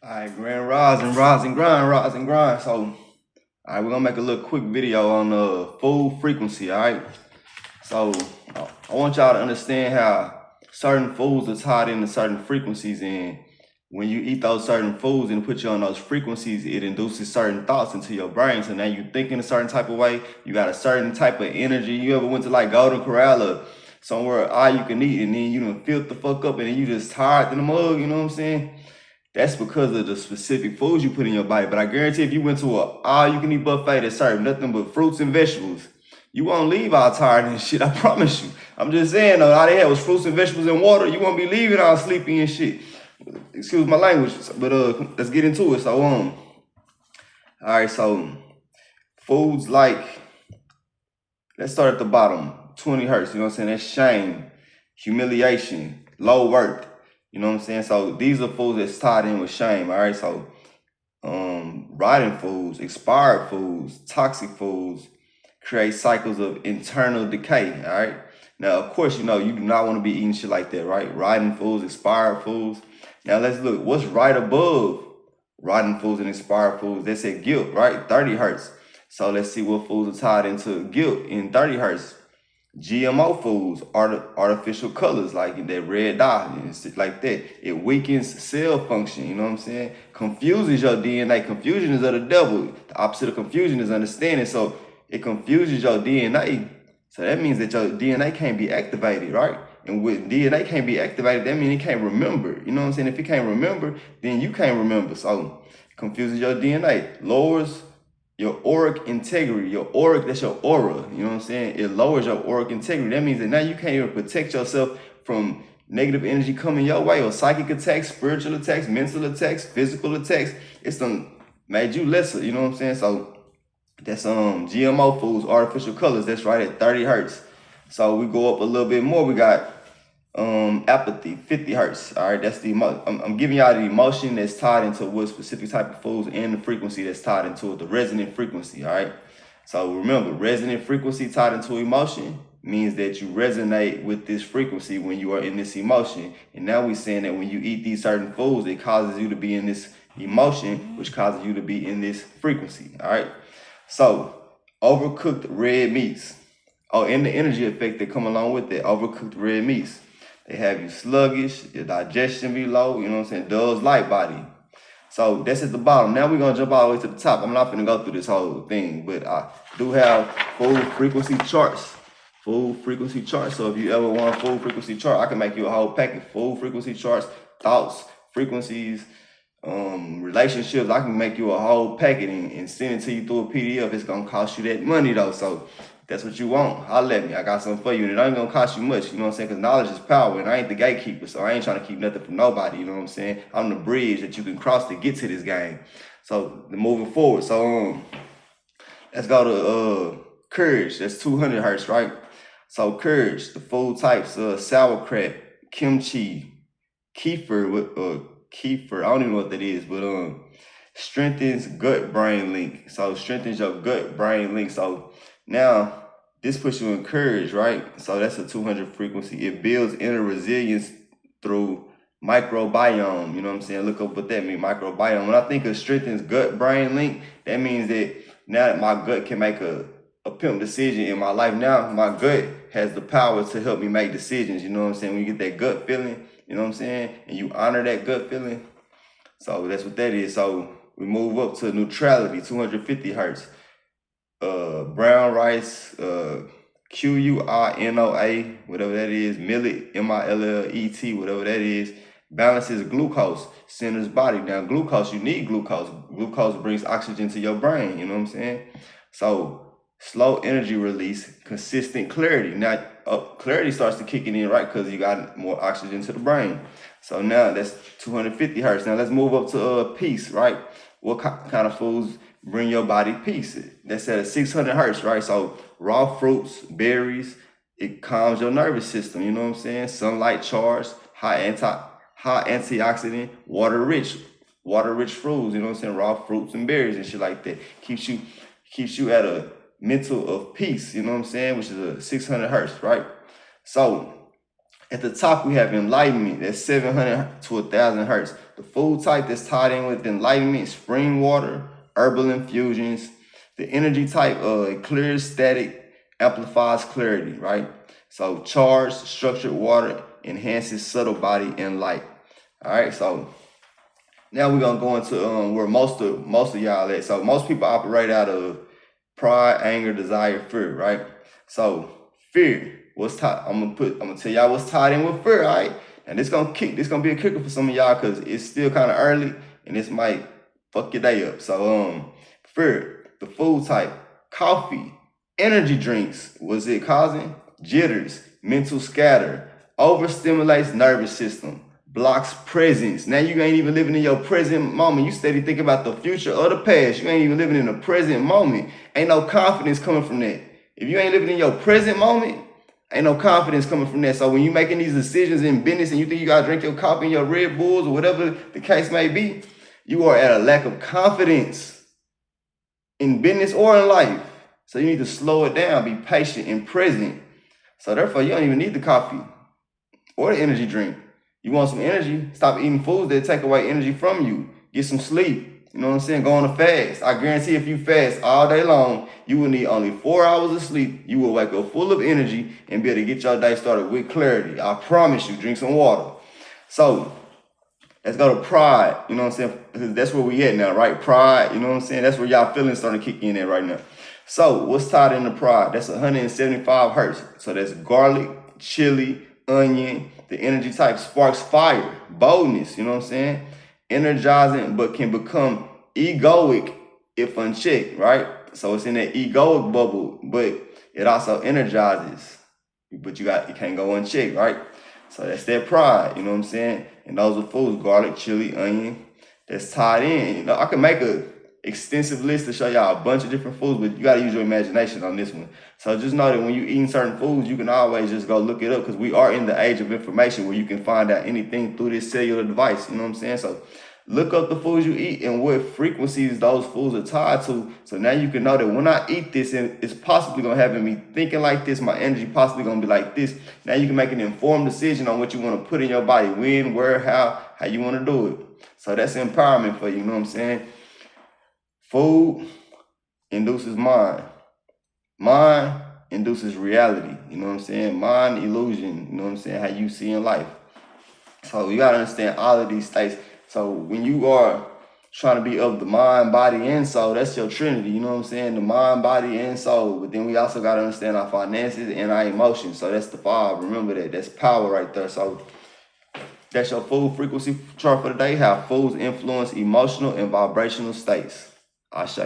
All right, grand rise and grind, rise and grind. So, all right, we're gonna make a little quick video on food frequency. All right. So, I want y'all to understand how certain foods are tied into certain frequencies, and when you eat those certain foods and put you on those frequencies, it induces certain thoughts into your brain. So now you think in a certain type of way. You got a certain type of energy. You ever went to like Golden Corral or somewhere all you can eat, and then you done filled the fuck up, and then you just tired in the mug? You know what I'm saying? That's because of the specific foods you put in your body. But I guarantee if you went to a all-you-can-eat buffet that served nothing but fruits and vegetables, you won't leave all tired and shit. I promise you. I'm just saying though, all they had was fruits and vegetables and water. You won't be leaving all sleepy and shit. Excuse my language, but let's get into it. So all right. So foods like, let's start at the bottom. 20 hertz. You know what I'm saying? That's shame, humiliation, low worth. You know what I'm saying? So these are foods that's tied in with shame. All right. So rotting foods, expired foods, toxic foods create cycles of internal decay. All right. Now, of course, you know you do not want to be eating shit like that, right? Rotting foods, expired foods. Now let's look. What's right above rotting foods and expired foods? They said guilt, right? 30 hertz. So let's see what foods are tied into guilt in 30 hertz. GMO foods, artificial colors like that red dye and shit like that. It weakens cell function, you know what I'm saying? Confuses your DNA. Confusion is of the devil. The opposite of confusion is understanding. So it confuses your DNA. So that means that your DNA can't be activated, right? And with DNA can't be activated, that means it can't remember. You know what I'm saying? If it can't remember, then you can't remember. So it confuses your DNA, lowers your auric integrity. Your auric, that's your aura. You know what I'm saying? It lowers your auric integrity. That means that now you can't even protect yourself from negative energy coming your way, or psychic attacks, spiritual attacks, mental attacks, physical attacks. It's made you lesser. You know what I'm saying? So that's GMO foods, artificial colors. That's right at 30 hertz. So we go up a little bit more. We got apathy, 50 hertz. All right, that's the I'm giving y'all the emotion that's tied into what specific type of foods and the frequency that's tied into it, the resonant frequency. All right, so remember, resonant frequency tied into emotion means that you resonate with this frequency when you are in this emotion. And now we're saying that when you eat these certain foods, it causes you to be in this emotion, which causes you to be in this frequency. All right, so overcooked red meats. Oh, and the energy effect that come along with it, overcooked red meats. They have you sluggish, your digestion be low, you know what I'm saying? Dulls light body. So that's at the bottom. Now we're gonna jump all the way to the top. I'm not gonna go through this whole thing, but I do have food frequency charts. Food frequency charts. So if you ever want a food frequency chart, I can make you a whole packet. Food frequency charts, thoughts, frequencies, relationships. I can make you a whole packet and send it to you through a PDF. It's gonna cost you that money though. So that's what you want, holla at me. I got something for you, and it ain't gonna cost you much, you know what I'm saying? Because knowledge is power, and I ain't the gatekeeper, so I ain't trying to keep nothing from nobody, you know what I'm saying? I'm the bridge that you can cross to get to this game. So moving forward, so let's go to courage. That's 200 hertz, right? So courage, the food types: sauerkraut, kimchi, kefir. Kefir, I don't even know what that is, but strengthens gut-brain link. So strengthens your gut-brain link. So now this puts you in courage, right? So that's a 200 frequency. It builds inner resilience through microbiome. You know what I'm saying? Look up what that means, microbiome. When I think of strengthens gut-brain link, that means that now that my gut can make a pimp decision in my life, now my gut has the power to help me make decisions. You know what I'm saying? When you get that gut feeling, you know what I'm saying? And you honor that gut feeling. So that's what that is. So we move up to neutrality, 250 hertz. Brown rice, QUINOA, whatever that is, millet, MILLET, whatever that is, balances glucose, centers body. Now, glucose, you need glucose. Glucose brings oxygen to your brain, you know what I'm saying? So slow energy release, consistent clarity. Now, clarity starts to kick in, right? Because you got more oxygen to the brain. So now that's 250 hertz. Now let's move up to peace, right? What kind of foods bring your body peace? That's at 600 hertz, right? So raw fruits, berries, it calms your nervous system, you know what I'm saying? Sunlight charged, high antioxidant, water rich fruits, you know what I'm saying? Raw fruits and berries and shit like that. Keeps you at a mental of peace, you know what I'm saying? Which is a 600 hertz, right? So At the top, we have enlightenment. That's 700 to 1,000 hertz. The food type that's tied in with enlightenment, spring water, herbal infusions. The energy type, clear static, amplifies clarity, right? So charged, structured water enhances subtle body and light. All right, so now we're gonna go into where most of y'all at. So most people operate out of pride, anger, desire, fear, right? So fear, what's tied? I'm gonna tell y'all what's tied in with fear, all right? And this gonna be a kicker for some of y'all because it's still kind of early and this might fuck your day up. So fear, the food type, coffee, energy drinks, what's it causing? Jitters, mental scatter, overstimulates nervous system, blocks presence. Now you ain't even living in your present moment. You steady thinking about the future or the past. You ain't even living in the present moment. Ain't no confidence coming from that. If you ain't living in your present moment, ain't no confidence coming from that. So when you making these decisions in business and you think you gotta drink your coffee and your Red Bulls or whatever the case may be, you are at a lack of confidence in business or in life. So you need to slow it down, be patient and present. So therefore, you don't even need the coffee or the energy drink. You want some energy, stop eating foods that take away energy from you. Get some sleep. You know what I'm saying? Go on a fast. I guarantee if you fast all day long, you will need only 4 hours of sleep. You will wake up full of energy and be able to get your day started with clarity. I promise you, drink some water. So let's go to pride. You know what I'm saying? Because that's where we at now, right? Pride, you know what I'm saying? That's where y'all feelings starting to kick in at right now. So what's tied into pride? That's 175 hertz. So that's garlic, chili, onion. The energy type sparks fire, boldness, you know what I'm saying? Energizing, but can become egoic if unchecked, right? So it's in that egoic bubble, but it also energizes. But it can't go unchecked, right? So that's that pride, you know what I'm saying? And those are foods, garlic, chili, onion, that's tied in. You know, I can make a extensive list to show y'all a bunch of different foods, but you got to use your imagination on this one. So just know that when you eating certain foods, you can always just go look it up because we are in the age of information where you can find out anything through this cellular device. You know what I'm saying? So look up the foods you eat and what frequencies those foods are tied to. So now you can know that when I eat this, it's possibly going to have me thinking like this. My energy possibly going to be like this. Now you can make an informed decision on what you want to put in your body, when, where, how you want to do it. So that's empowerment for you. You know what I'm saying? Food induces mind. Mind induces reality. You know what I'm saying? Mind illusion. You know what I'm saying? How you see in life. So you got to understand all of these states. So when you are trying to be of the mind, body, and soul, that's your trinity. You know what I'm saying? The mind, body, and soul. But then we also got to understand our finances and our emotions. So that's the 5. Remember that. That's power right there. So that's your food frequency chart for the day. How foods influence emotional and vibrational states. Ashe.